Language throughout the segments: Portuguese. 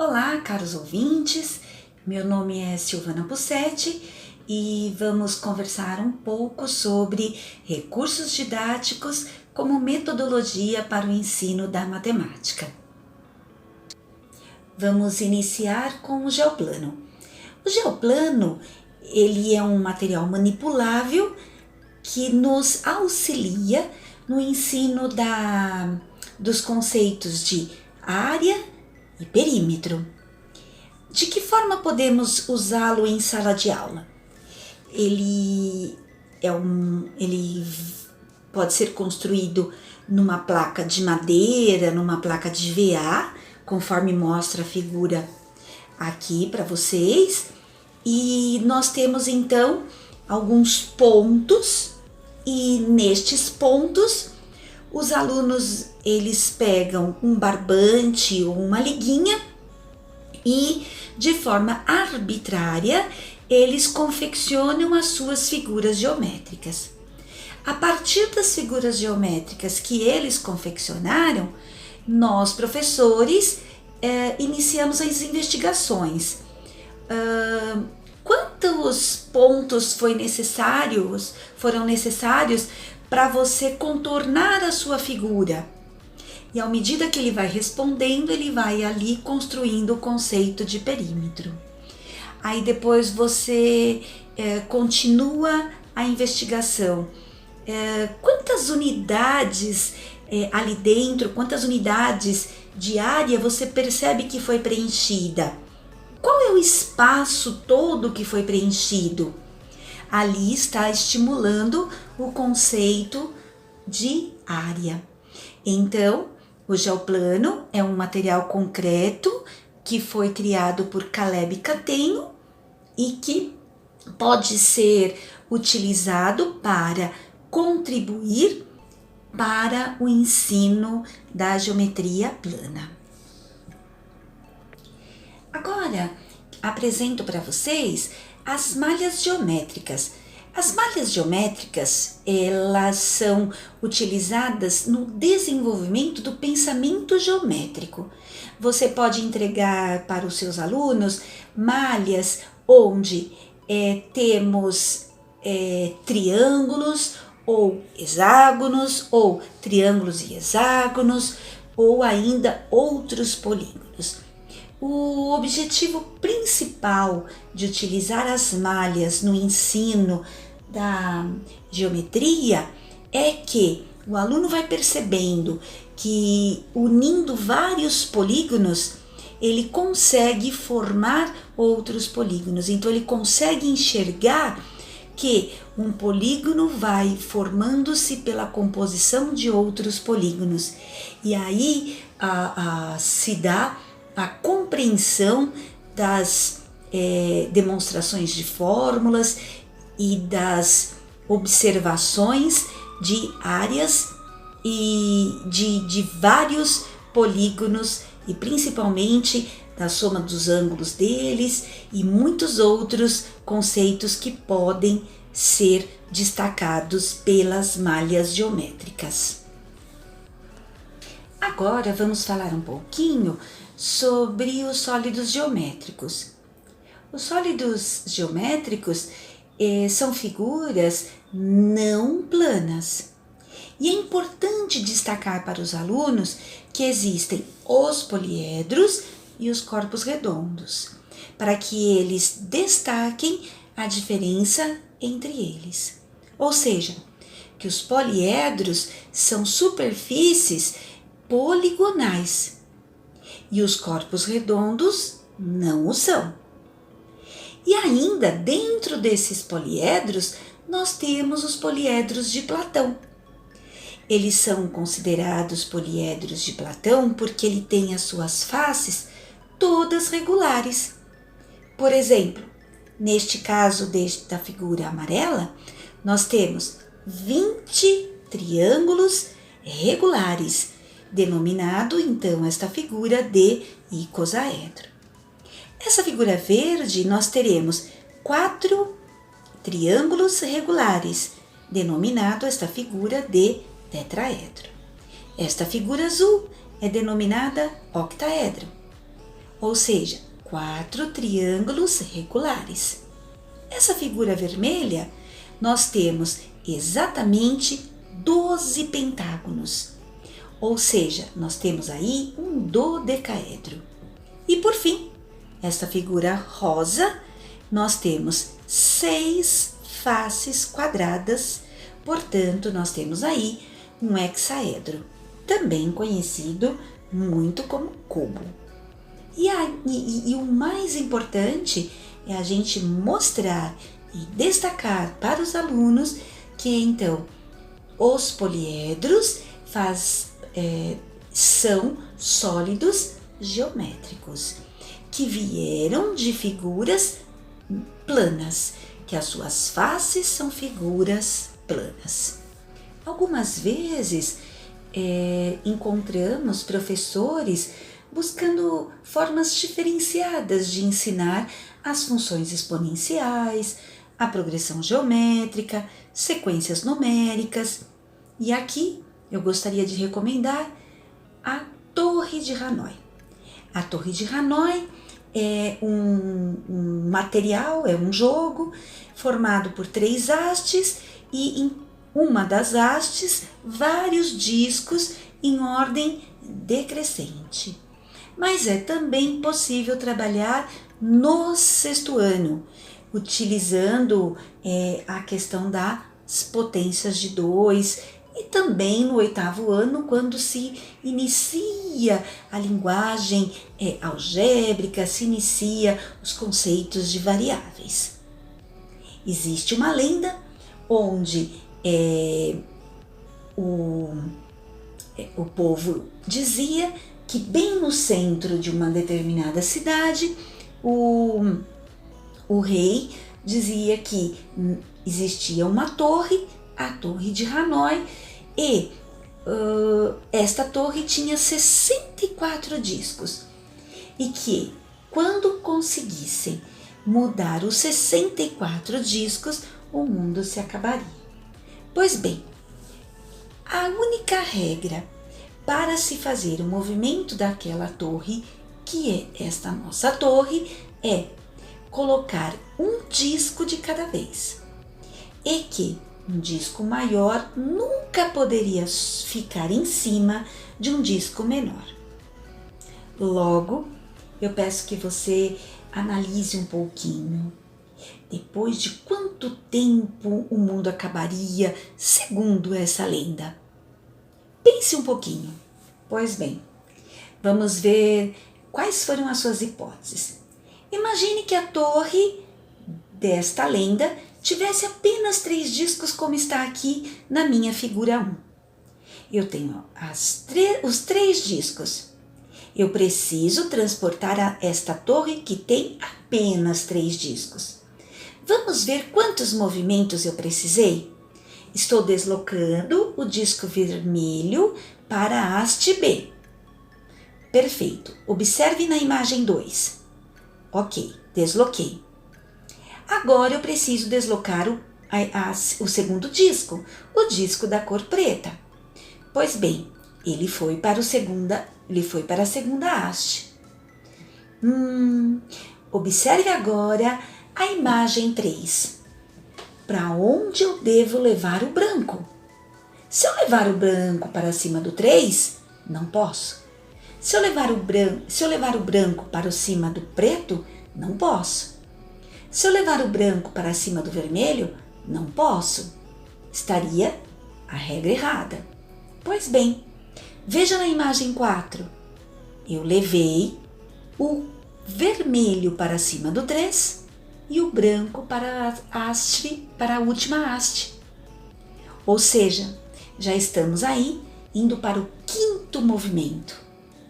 Olá, caros ouvintes, meu nome é Silvana Pussetti e vamos conversar um pouco sobre recursos didáticos como metodologia para o ensino da matemática. Vamos iniciar com o geoplano. O geoplano, ele é um material manipulável que nos auxilia no ensino dos conceitos de área e perímetro. De que forma podemos usá-lo em sala de aula? Ele pode ser construído numa placa de madeira, numa placa de VA, conforme mostra a figura aqui para vocês. E nós temos então alguns pontos, e nestes pontos os alunos eles pegam um barbante ou uma liguinha e de forma arbitrária eles confeccionam as suas figuras geométricas. A partir das figuras geométricas que eles confeccionaram, nós professores iniciamos as investigações. Quantos pontos foram necessários para você contornar a sua figura? E à medida que ele vai respondendo, ele vai ali construindo o conceito de perímetro. Aí depois você continua a investigação. Quantas unidades ali dentro, quantas unidades de área você percebe que foi preenchida? Qual é o espaço todo que foi preenchido? Ali está estimulando o conceito de área. Então, o geoplano é um material concreto que foi criado por Caleb Cattaneo e que pode ser utilizado para contribuir para o ensino da geometria plana. Agora, apresento para vocês as malhas geométricas. As malhas geométricas, elas são utilizadas no desenvolvimento do pensamento geométrico. Você pode entregar para os seus alunos malhas onde temos triângulos ou hexágonos, ou triângulos e hexágonos, ou ainda outros polígonos. O objetivo principal de utilizar as malhas no ensino da geometria é que o aluno vai percebendo que unindo vários polígonos, ele consegue formar outros polígonos. Então ele consegue enxergar que um polígono vai formando-se pela composição de outros polígonos. E aí se dá a compreensão das demonstrações de fórmulas e das observações de áreas e de vários polígonos, e principalmente da soma dos ângulos deles e muitos outros conceitos que podem ser destacados pelas malhas geométricas. Agora vamos falar um pouquinho sobre os sólidos geométricos. Os sólidos geométricos são figuras não planas. E é importante destacar para os alunos que existem os poliedros e os corpos redondos, para que eles destaquem a diferença entre eles. Ou seja, que os poliedros são superfícies poligonais e os corpos redondos não o são. E ainda dentro desses poliedros, nós temos os poliedros de Platão. Eles são considerados poliedros de Platão porque ele tem as suas faces todas regulares. Por exemplo, neste caso da figura amarela, nós temos 20 triângulos regulares, denominado então esta figura de icosaedro. Essa figura verde nós teremos 4 triângulos regulares, denominado esta figura de tetraedro. Esta figura azul é denominada octaedro. ou seja, 4 triângulos regulares. Essa figura vermelha, nós temos exatamente 12 pentágonos, ou seja, nós temos aí um dodecaedro. E por fim, esta figura rosa, nós temos 6 faces quadradas, portanto, nós temos aí um hexaedro, também conhecido muito como cubo. E o mais importante é a gente mostrar e destacar para os alunos que então os poliedros são sólidos geométricos que vieram de figuras planas, que as suas faces são figuras planas. Algumas vezes encontramos professores buscando formas diferenciadas de ensinar as funções exponenciais, a progressão geométrica, sequências numéricas. E aqui eu gostaria de recomendar a Torre de Hanoi. A Torre de Hanoi é um material, é um jogo formado por 3 hastes e em uma das hastes vários discos em ordem decrescente. Mas é também possível trabalhar no 6º ano, utilizando a questão das potências de 2 e também no 8º ano, quando se inicia a linguagem algébrica, se inicia os conceitos de variáveis. Existe uma lenda onde o povo dizia que bem no centro de uma determinada cidade, o rei dizia que existia uma torre, a Torre de Hanoi, e esta torre tinha 64 discos, e que quando conseguissem mudar os 64 discos, o mundo se acabaria. Pois bem, a única regra para se fazer o movimento daquela torre, que é esta nossa torre, é colocar um disco de cada vez, e que um disco maior nunca poderia ficar em cima de um disco menor. Logo, eu peço que você analise um pouquinho. Depois de quanto tempo o mundo acabaria, segundo essa lenda? Pense um pouquinho. Pois bem, vamos ver quais foram as suas hipóteses. Imagine que a torre desta lenda tivesse apenas 3 discos, como está aqui na minha figura 1. Eu tenho os 3 discos. Eu preciso transportar esta torre que tem apenas 3 discos. Vamos ver quantos movimentos eu precisei? Estou deslocando o disco vermelho para a haste B. Perfeito. Observe na imagem 2. Ok, desloquei. Agora eu preciso deslocar o segundo disco, o disco da cor preta. Pois bem, ele foi para a segunda haste. Observe agora a imagem 3. Para onde eu devo levar o branco? Se eu levar o branco para cima do 3, não posso. Se eu levar o branco para cima do preto, não posso. Se eu levar o branco para cima do vermelho, não posso. Estaria a regra errada. Pois bem, veja na imagem 4. Eu levei o vermelho para cima do 3 e o branco para a última haste. Ou seja, já estamos aí indo para o 5º movimento.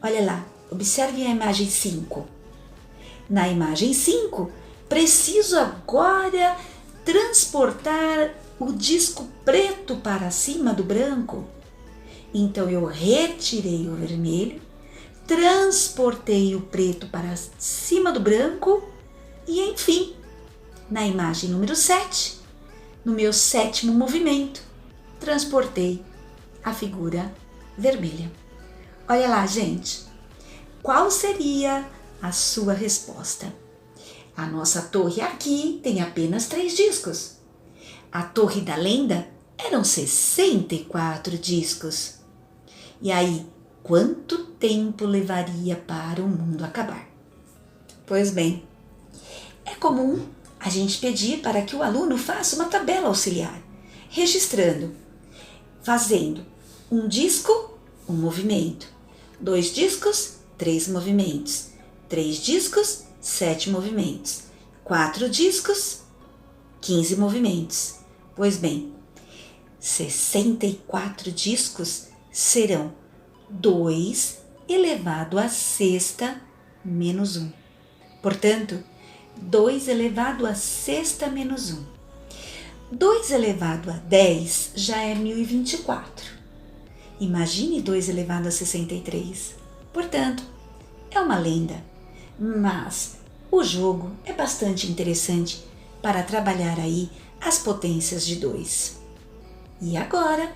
Olha lá, observe a imagem 5. Na imagem 5, preciso agora transportar o disco preto para cima do branco. Então eu retirei o vermelho, transportei o preto para cima do branco e, enfim, na imagem número 7, no meu 7º movimento, transportei a figura vermelha. Olha lá, gente, qual seria a sua resposta. A nossa torre aqui tem apenas 3 discos. A Torre da Lenda eram 64 discos. E aí, quanto tempo levaria para o mundo acabar? Pois bem, é comum a gente pedir para que o aluno faça uma tabela auxiliar, registrando, fazendo 1 disco, 1 movimento, 2 discos, 3 movimentos, 3 discos, 7 movimentos, 4 discos, 15 movimentos. Pois bem, 64 discos serão 2 elevado à sexta menos 1. Portanto, 2 elevado à sexta menos 1. 2 elevado a 10 já é 1024. Imagine 2 elevado a 63. Portanto, é uma lenda, mas o jogo é bastante interessante para trabalhar aí as potências de 2. E agora,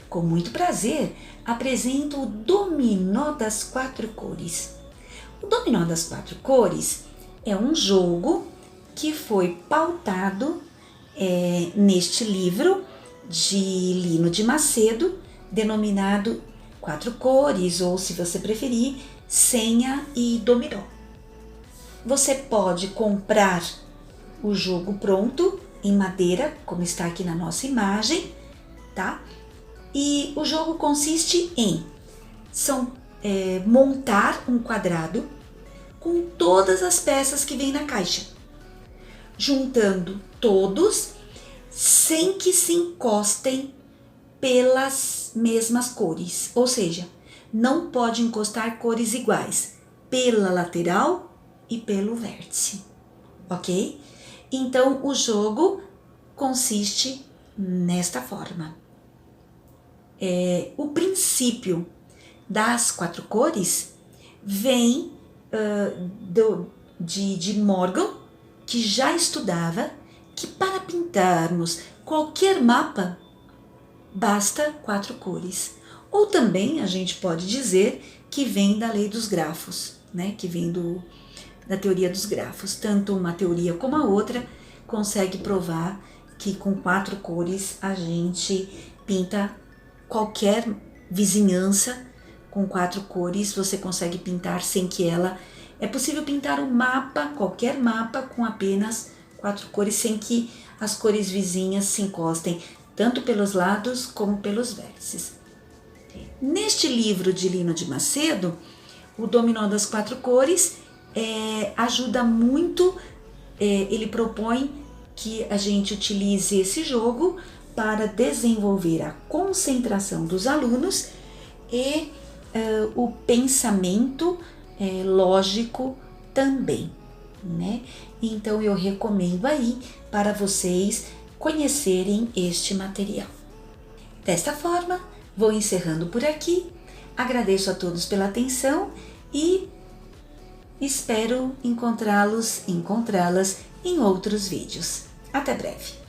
com muito prazer, apresento o Dominó das 4 cores. O Dominó das 4 cores é um jogo que foi pautado neste livro de Lino de Macedo, denominado 4 cores, ou se você preferir, Senha e Dominó. Você pode comprar o jogo pronto em madeira, como está aqui na nossa imagem, tá? E o jogo consiste em montar um quadrado com todas as peças que vem na caixa, juntando todos sem que se encostem pelas mesmas cores, ou seja, não pode encostar cores iguais pela lateral e pelo vértice, ok? Então, o jogo consiste nesta forma. O princípio das 4 cores vem de Morgan, que já estudava que para pintarmos qualquer mapa basta 4 cores. Ou também a gente pode dizer que vem da lei dos grafos, né? Que vem da teoria dos grafos. Tanto uma teoria como a outra consegue provar que com 4 cores a gente pinta qualquer vizinhança. Com 4 cores você consegue pintar sem que ela... É possível pintar um mapa, qualquer mapa, com apenas 4 cores, sem que as cores vizinhas se encostem, tanto pelos lados como pelos vértices. Neste livro de Lino de Macedo, o Dominó das 4 cores ajuda muito, ele propõe que a gente utilize esse jogo para desenvolver a concentração dos alunos e o pensamento lógico também, né? Então eu recomendo aí para vocês conhecerem este material. Desta forma, vou encerrando por aqui. Agradeço a todos pela atenção e espero encontrá-las em outros vídeos. Até breve!